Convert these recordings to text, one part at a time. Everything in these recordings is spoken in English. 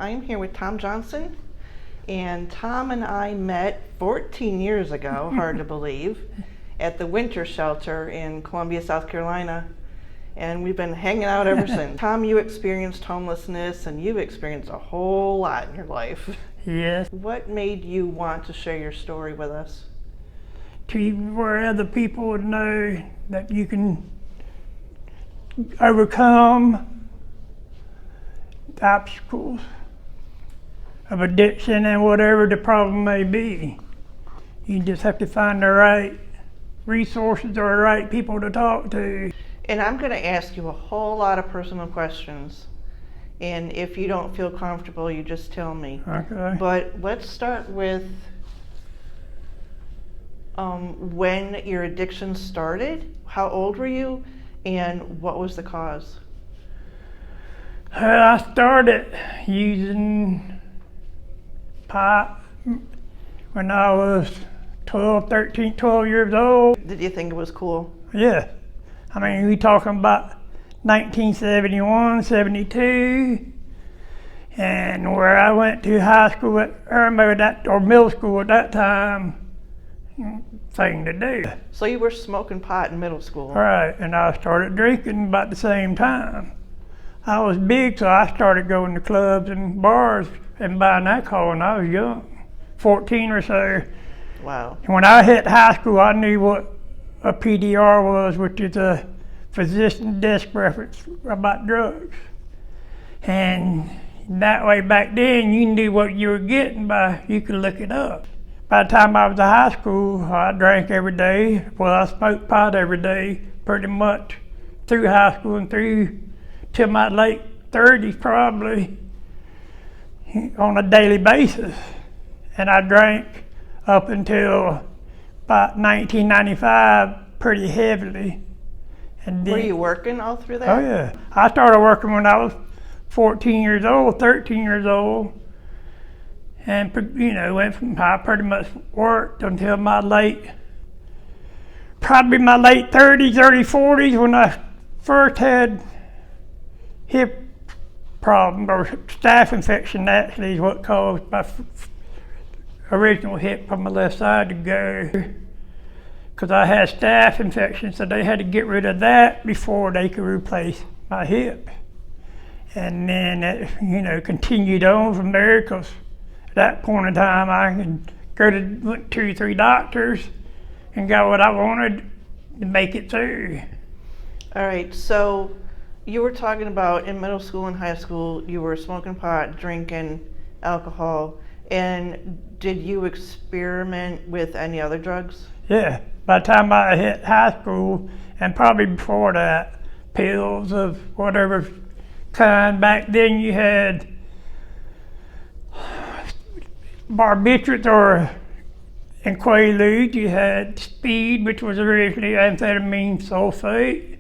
I'm here with Tom Johnson, and Tom and I met 14 years ago, hard to believe, at the winter shelter in Columbia, South Carolina, and we've been hanging out ever since. Tom, you experienced homelessness, and you've experienced a whole lot in your life. Yes. What made you want to share your story with us? Where other people would know that you can overcome the obstacles of addiction and whatever the problem may be. You just have to find the right resources or the right people to talk to. And I'm going to ask you a whole lot of personal questions. And if you don't feel comfortable, you just tell me. Okay. But let's start with when your addiction started. How old were you, and what was the cause? I started using pot when I was 12 years old. Did you think it was cool? Yeah. I mean, we talking about 1971, 72, and where I went to high school or middle school at that time, thing to do. So you were smoking pot in middle school? Right, and I started drinking about the same time. I was big, so I started going to clubs and bars and buying alcohol when I was young, 14 or so. Wow. And when I hit high school, I knew what a PDR was, which is a physician desk reference about drugs. And that way back then, you knew what you were getting you could look it up. By the time I was in high school, I drank every day. Well, I smoked pot every day, pretty much through high school and through till my late 30s probably, on a daily basis. And I drank up until about 1995 pretty heavily. And then, were you working all through that? Oh yeah. I started working when I was 14 years old, 13 years old. And, I pretty much worked until my late 30s, early 40s when I first had hip problem, or staph infection actually is what caused my original hip from my left side to go. Because I had staph infection, so they had to get rid of that before they could replace my hip. And then it, continued on from there, because at that point in time I could go to 2 or 3 doctors and got what I wanted to make it through. All right, so you were talking about in middle school and high school, you were smoking pot, drinking alcohol, and did you experiment with any other drugs? Yeah, by the time I hit high school, and probably before that, pills of whatever kind. Back then you had barbiturates and Quaaludes. You had speed, which was originally amphetamine sulfate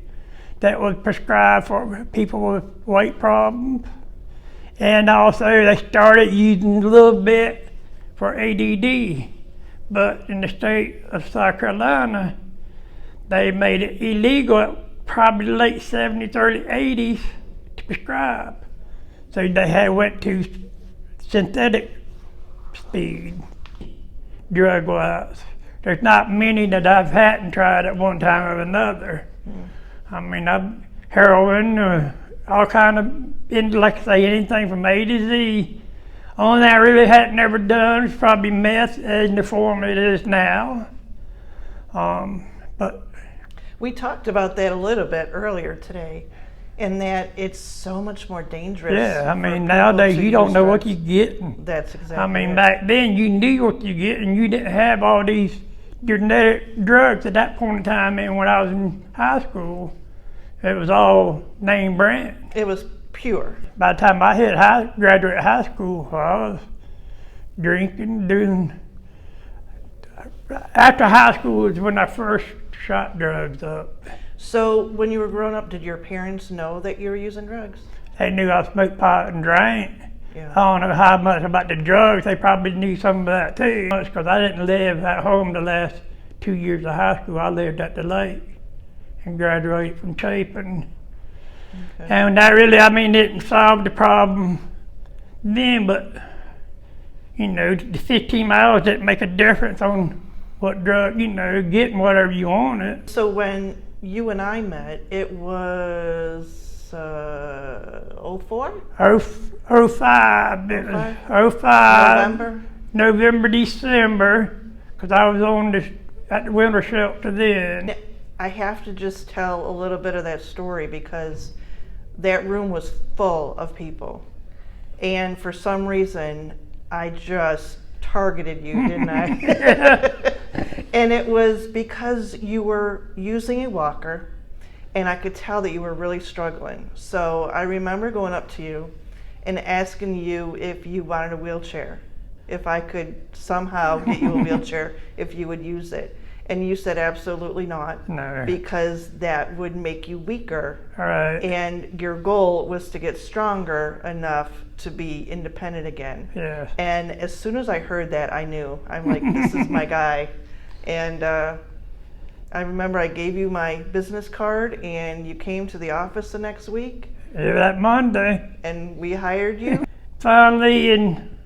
that was prescribed for people with weight problems. And also they started using a little bit for ADD. But in the state of South Carolina, they made it illegal probably late 70s, early 80s to prescribe. So they went to synthetic speed, drug-wise. There's not many that I've hadn't tried at one time or another. I mean, heroin, all kind of, like I say, anything from A to Z. Only thing I really hadn't ever done is probably meth in the form it is now. But we talked about that a little bit earlier today, in that it's so much more dangerous. Yeah, I mean, nowadays you don't know what you're getting. That's exactly I mean, it. back then you knew what you get, and you didn't have all these genetic drugs at that point in time. And when I was in high school, it was all name brand. It was pure. By the time I graduated high school, I was drinking, after high school was when I first shot drugs up. So when you were growing up, did your parents know that you were using drugs? They knew I smoked pot and drank. Yeah. I don't know how much about the drugs. They probably knew some of that too. Because I didn't live at home the last 2 years of high school. I lived at the lake and graduated from Chapin. Okay. And that really, didn't solve the problem then, but you know, the 15 miles didn't make a difference on what drug, you know, getting whatever you wanted. So when you and I met, it was 04? 05, it was 05. November, December, because I was at the winter shelter then. Now, I have to just tell a little bit of that story because that room was full of people. And for some reason, I just targeted you, didn't I? And it was because you were using a walker, and I could tell that you were really struggling. So I remember going up to you and asking you if you wanted a wheelchair, if I could somehow get you a wheelchair, if you would use it. And you said absolutely not, No. because that would make you weaker. All right. And your goal was to get stronger enough to be independent again. Yes. And as soon as I heard that, I knew. I'm like, this is my guy. And I remember I gave you my business card, and you came to the office the next week, Yeah, that Monday. and we hired you. Finally, in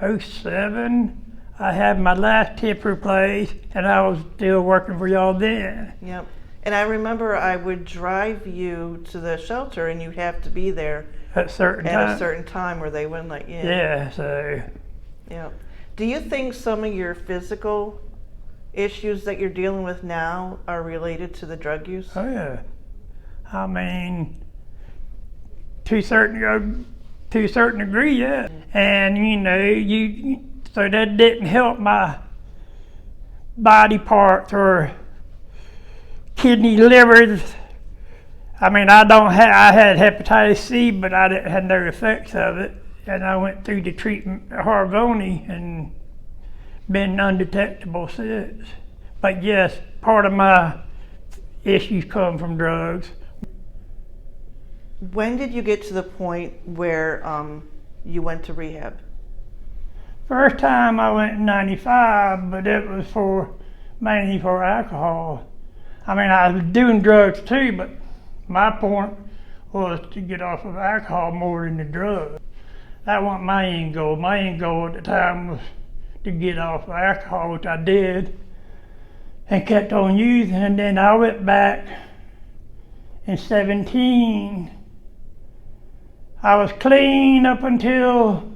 07, I had my last hip replaced, and I was still working for y'all then. Yep. And I remember I would drive you to the shelter, and you'd have to be there At certain at times. a certain time where they wouldn't let you in. Yeah, so Yeah. Do you think some of your physical issues that you're dealing with now are related to the drug use? oh yeah. I mean, to a certain degree, yeah. And you know, so that didn't help my body parts or kidney, livers. I mean, I had hepatitis C, but I didn't have no effects of it. And I went through the treatment at Harvoni and been undetectable since. But yes, part of my issues come from drugs. When did you get to the point where you went to rehab? First time I went in 95, but it was mainly for alcohol. I mean, I was doing drugs too, but my point was to get off of alcohol more than the drugs. That wasn't my end goal. My end goal at the time was to get off of alcohol, which I did, and kept on using. And then I went back in 17. I was clean up until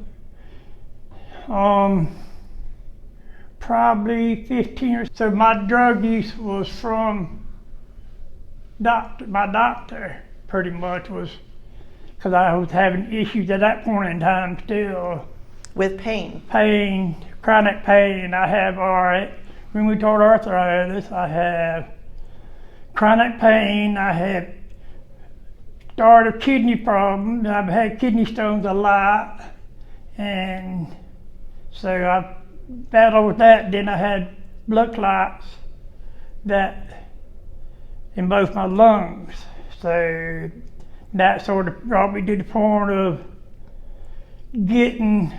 probably 15 or so. My drug use was from my doctor, pretty much, was because I was having issues at that point in time still. With pain? Pain, chronic pain. I have rheumatoid arthritis. I have chronic pain. I have start of kidney problems. I've had kidney stones a lot, and so I battled with that. Then I had blood clots in both my lungs. So that sort of brought me to the point of getting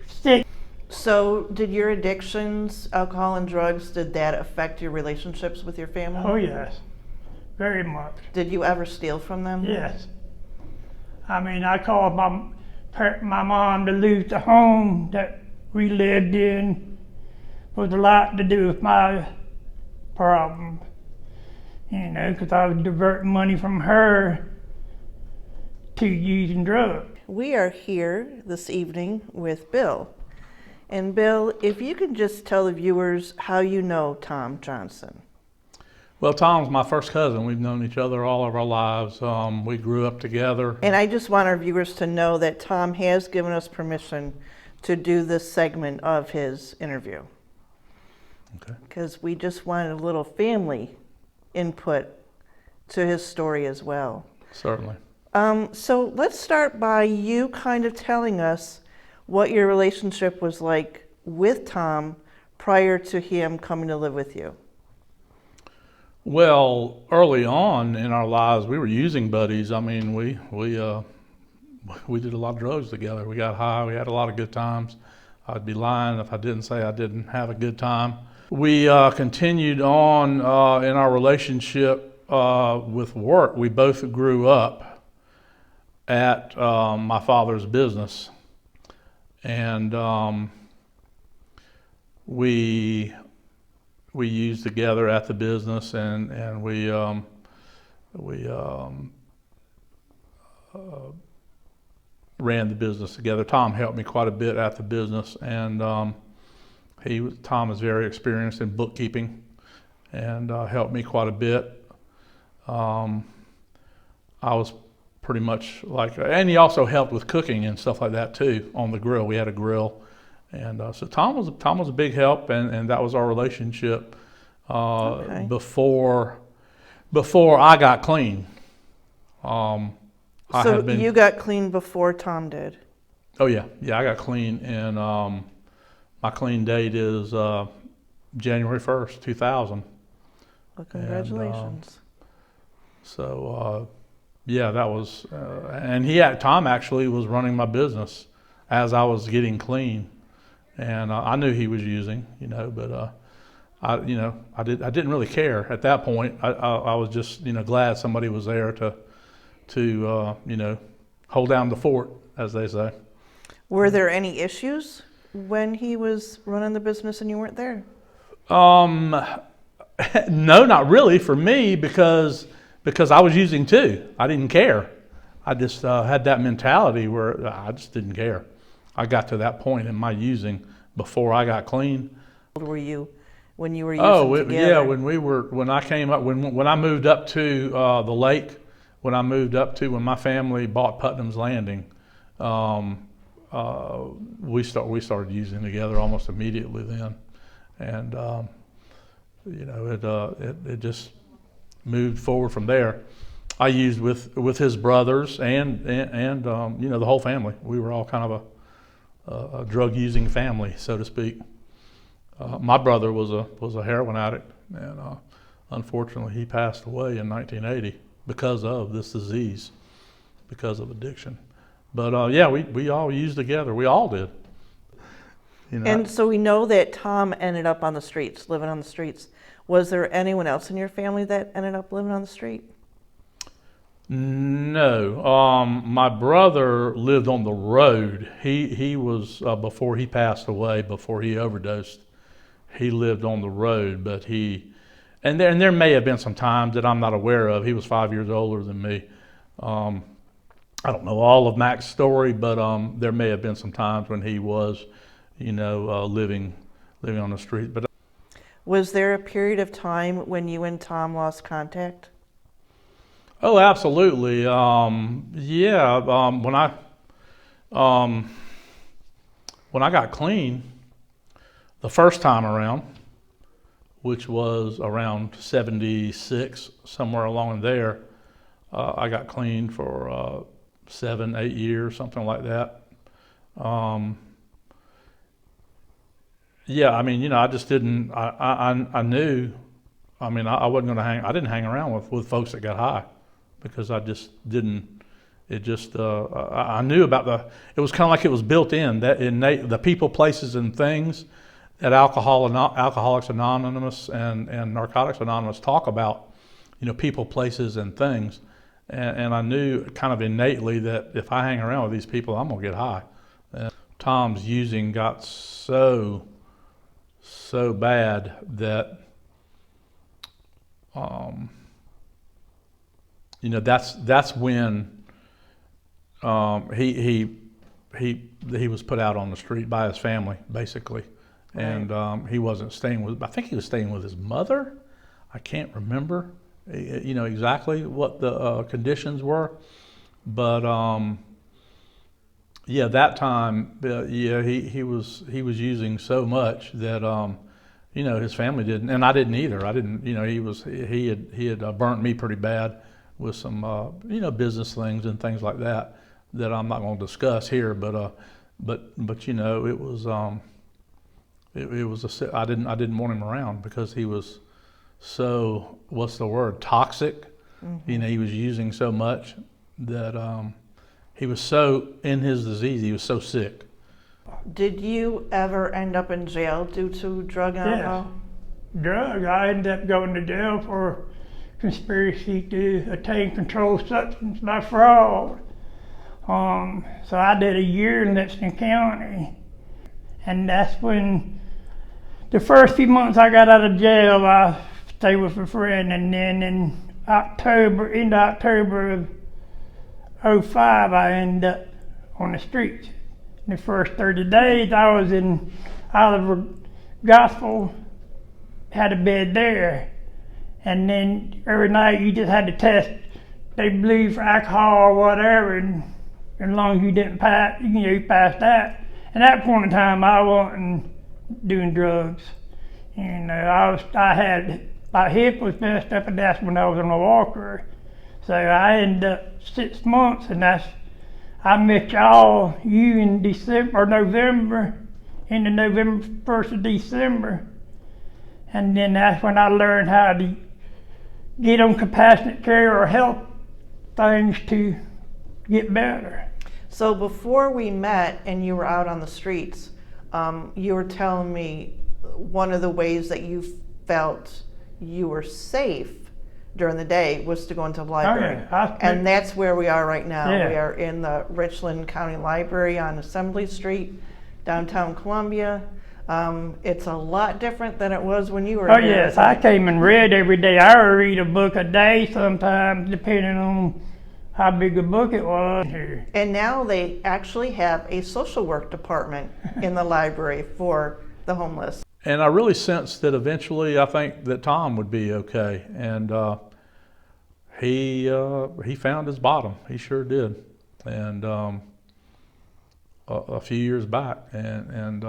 sick. So did your addictions, alcohol and drugs, did that affect your relationships with your family? Oh yes, very much. Did you ever steal from them? Yes. I mean, I called my mom to lose the home that we lived in. Was a lot to do with my problem, you know, because I was diverting money from her to using drugs. We are here this evening with Bill. And Bill, if you can just tell the viewers how you know Tom Johnson. Well, Tom's my first cousin. We've known each other all of our lives. We grew up together. And I just want our viewers to know that Tom has given us permission to do this segment of his interview. Okay. Because we just wanted a little family input to his story as well. Certainly. So let's start by you kind of telling us what your relationship was like with Tom prior to him coming to live with you. Well, early on in our lives, we were using buddies. I mean, we did a lot of drugs together. We got high. We had a lot of good times. I'd be lying if I didn't say I didn't have a good time. We continued on in our relationship with work. We both grew up at my father's business, and we used together at the business, and we ran the business together. Tom helped me quite a bit at the business, and Tom is very experienced in bookkeeping, and helped me quite a bit. I was pretty much and he also helped with cooking and stuff like that too on the grill. We had a grill, and so Tom was a big help, and that was our relationship Okay. before I got clean. I So had been, you got clean before Tom did. oh yeah, I got clean, and my clean date is January 1st, 2000. Well, congratulations. So yeah, that was, and Tom actually was running my business as I was getting clean, and I knew he was using, but I didn't really care at that point. I was just, glad somebody was there to hold down the fort, as they say. Were there any issues when he was running the business and you weren't there? No, not really for me, because I was using too. I didn't care. I just had that mentality where I just didn't care. I got to that point in my using before I got clean. How old were you when you were using together? Yeah, when I came up, when I moved up to the lake, when my family bought Putnam's Landing, we started using together almost immediately then, and it just moved forward from there. I used with his brothers and the whole family. We were all kind of a drug using family, so to speak. My brother was a heroin addict, and unfortunately he passed away in 1980 because of this disease, because of addiction. But yeah, we all used together. We all did. And so we know that Tom ended up on the streets, living on the streets. Was there anyone else in your family that ended up living on the street? No. My brother lived on the road. He was before he passed away, before he overdosed, he lived on the road, but and there may have been some times that I'm not aware of. He was 5 years older than me. I don't know all of Mac's story, but there may have been some times when he was, living on the street. But Was there a period of time when you and Tom lost contact? oh, absolutely. Yeah. When I got clean the first time around, which was around 76, somewhere along in there, I got clean for 7-8 years, something like that. Yeah, I just didn't. I knew. I wasn't going to hang. I didn't hang around with folks that got high, because I just didn't. It just. I knew about it was kind of like it was built in, that innate, the people, places, and things that Alcoholics Anonymous and Narcotics Anonymous talk about. People, places, and things, and I knew kind of innately that if I hang around with these people, I'm gonna get high. And Tom's using got so bad that that's when he was put out on the street by his family, basically. Right. And he wasn't staying with, I think he was staying with his mother. I can't remember exactly what the conditions were, but yeah, that time, he was using so much that his family didn't, and I didn't either. I didn't, he had burnt me pretty bad with some business things and things like that I'm not going to discuss here. But it was I didn't want him around, because he was so, what's the word, toxic. Mm-hmm. He was using so much that he was so in his disease. He was so sick. Did you ever end up in jail due to drug and alcohol? Drugs. I ended up going to jail for conspiracy to attain controlled substance by fraud. So I did a year in Lexington County, and that's when the first few months I got out of jail, I stayed with a friend, and then in into October of '05, I ended up on the streets. The first 30 days I was in Oliver Gospel, had a bed there, and then every night you just had to test. They blew you for alcohol or whatever, and as long as you didn't pass, you passed that. And at that point in time, I wasn't doing drugs. My hip was messed up, and that's when I was on a walker. So I ended up 6 months, and I met you in December or November, in the November 1st of December. And then that's when I learned how to get on compassionate care or help things to get better. So before we met and you were out on the streets, you were telling me one of the ways that you felt you were safe during the day was to go into the library. And that's where we are right now. Yeah. We are in the Richland County Library on Assembly Street, downtown Columbia. It's a lot different than it was when you were here. Yes, I came and read every day. I would read a book a day sometimes, depending on how big a book it was. And now they actually have a social work department in the library for the homeless. And I really sensed that eventually I think that Tom would be okay. And he found his bottom. He sure did. And a few years back. And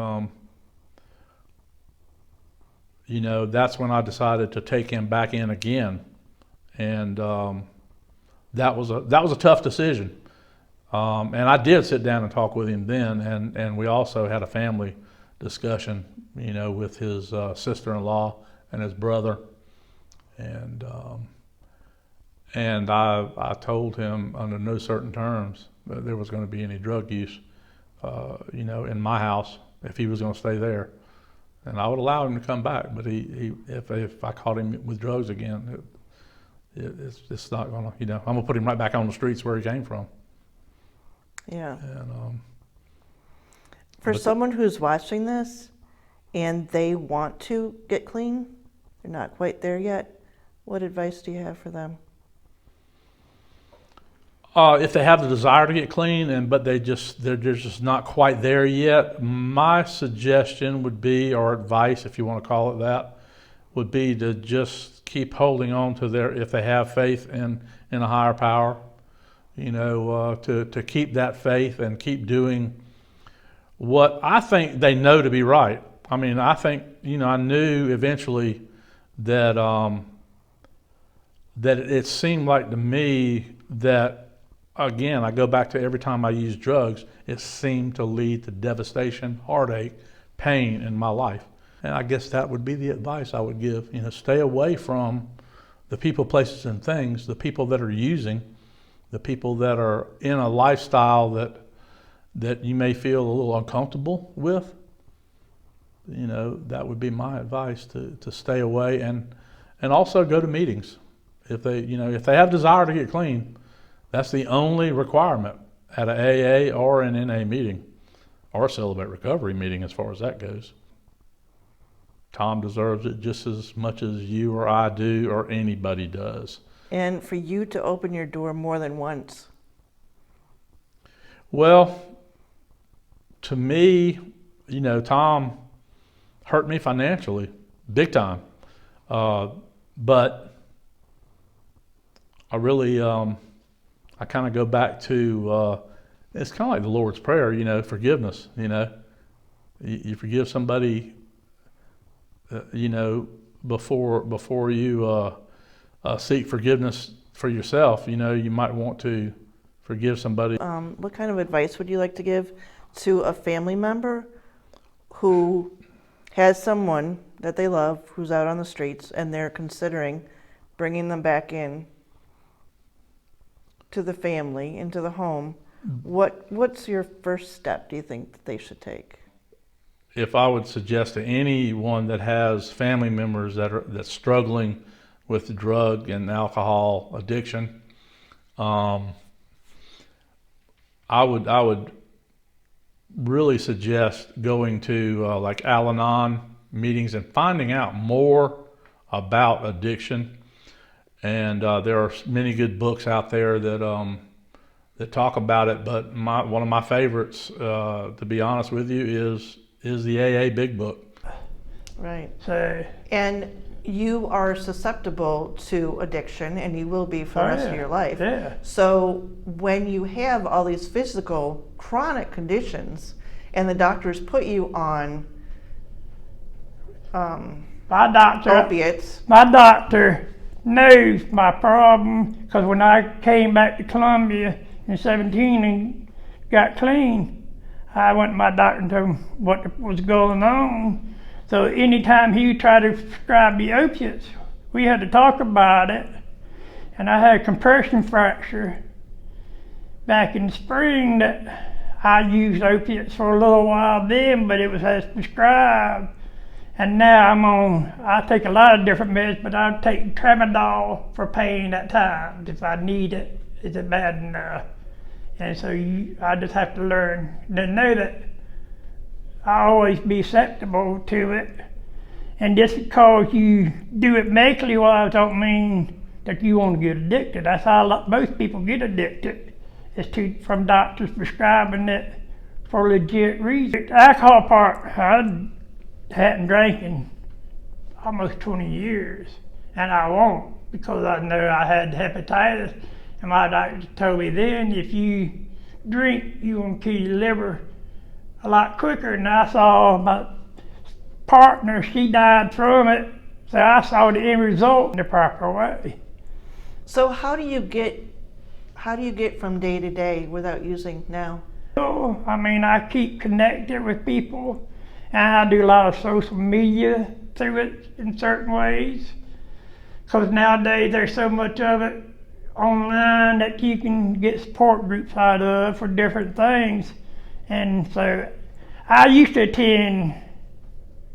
that's when I decided to take him back in again. And that was a tough decision. And I did sit down and talk with him then. And we also had a family discussion, with his sister-in-law and his brother, and I told him under no certain terms that there was going to be any drug use, in my house if he was going to stay there, and I would allow him to come back. But if I caught him with drugs again, it's not going to, I'm going to put him right back on the streets where he came from. Yeah. And for someone who's watching this and they want to get clean, they're not quite there yet, what advice do you have for them? If they have the desire to get clean, but they're just not quite there yet, my suggestion would be, or advice, if you want to call it that, would be to just keep holding on to if they have faith in a higher power, to keep that faith and keep doing what I think they know to be right. I mean, I think, I knew eventually that it seemed like to me that, again, I go back to every time I used drugs, it seemed to lead to devastation, heartache, pain in my life. And I guess that would be the advice I would give. Stay away from the people, places, and things, the people that are using, the people that are in a lifestyle that you may feel a little uncomfortable with. That would be my advice, to stay away and also go to meetings. If they have desire to get clean, that's the only requirement at an AA or an NA meeting or a Celebrate Recovery meeting as far as that goes. Tom deserves it just as much as you or I do or anybody does. And for you to open your door more than once? Well, to me, Tom hurt me financially, big time. But I really, I kind of go back to, it's kind of like the Lord's Prayer, forgiveness, You forgive somebody, before you seek forgiveness for yourself, you might want to forgive somebody. What kind of advice would you like to give to a family member who has someone that they love who's out on the streets and they're considering bringing them back in to the family, into the home? What's your first step, do you think, that they should take? If I would suggest to anyone that has family members that's struggling with drug and alcohol addiction, I would really suggest going to like Al-Anon meetings and finding out more about addiction. And there are many good books out there that talk about it. But one of my favorites, to be honest with you, is the AA Big Book. Right. So, And you are susceptible to addiction, and you will be for the Oh, rest of yeah. your life. Yeah. So when you have all these physical chronic conditions and the doctors put you on my doctor, opiates, my doctor knows my problem, because when I came back to Columbia in 17 and got clean, I went to my doctor and told him what was going on. So anytime he tried to prescribe me opiates, we had to talk about it. And I had a compression fracture back in the spring that I used opiates for a little while then, but it was as prescribed. And now I take a lot of different meds, but I take Tramadol for pain at times if I need it. Is it bad enough? And so I just have to learn to know that I'll always be susceptible to it. And just because you do it medically wise don't mean that you want to get addicted. That's how most people get addicted, is from doctors prescribing it for legit reasons. The alcohol part, I hadn't drank in almost 20 years, and I won't, because I know I had hepatitis, and my doctor told me then, if you drink, you're going to kill your liver a lot quicker. And I saw my partner, she died from it, so I saw the end result in the proper way. so how do you get from day to day without using now? So, I keep connected with people, and I do a lot of social media through it in certain ways. Because nowadays there's so much of it online that you can get support groups out of for different things. And so I used to attend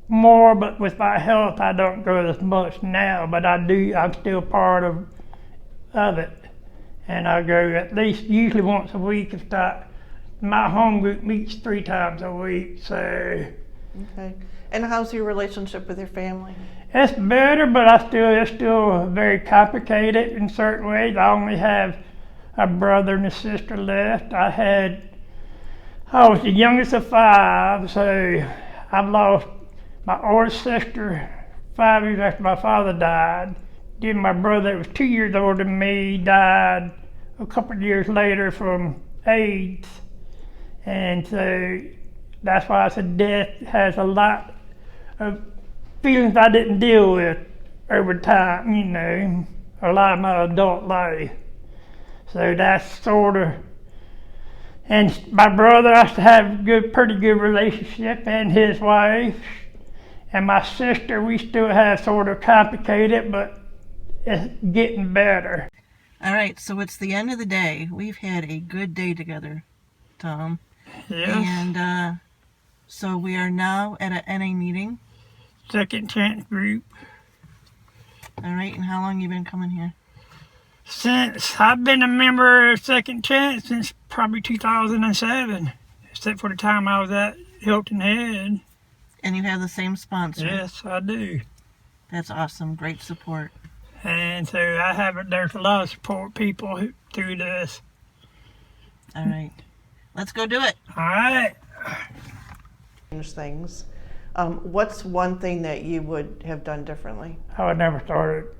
more, but with my health I don't go as much now, but I'm still part of it. And I go at least usually once a week. My home group meets 3 times a week, so Okay. And how's your relationship with your family? it's better, but it's still very complicated in certain ways. I only have a brother and a sister left. I was the youngest of 5, so I've lost my oldest sister 5 years after my father died. Then my brother, that was 2 years older than me, died a couple of years later from AIDS. And so that's why I said death has a lot of feelings I didn't deal with over time, a lot of my adult life. So that's sort of, and my brother, I have a pretty good relationship, and his wife. And my sister, we still have sort of complicated, but it's getting better. All right, so it's the end of the day. We've had a good day together, Tom. Yes. And so we are now at a NA meeting. Second Chance Group. All right, and how long you been coming here? Since I've been a member of Second Chance since probably 2007, except for the time I was at Hilton Head. And you have the same sponsor? Yes, I do. That's awesome. Great support. And so there's a lot of support people through this. All right. Let's go do it. All right. Things. What's one thing that you would have done differently? I would never started.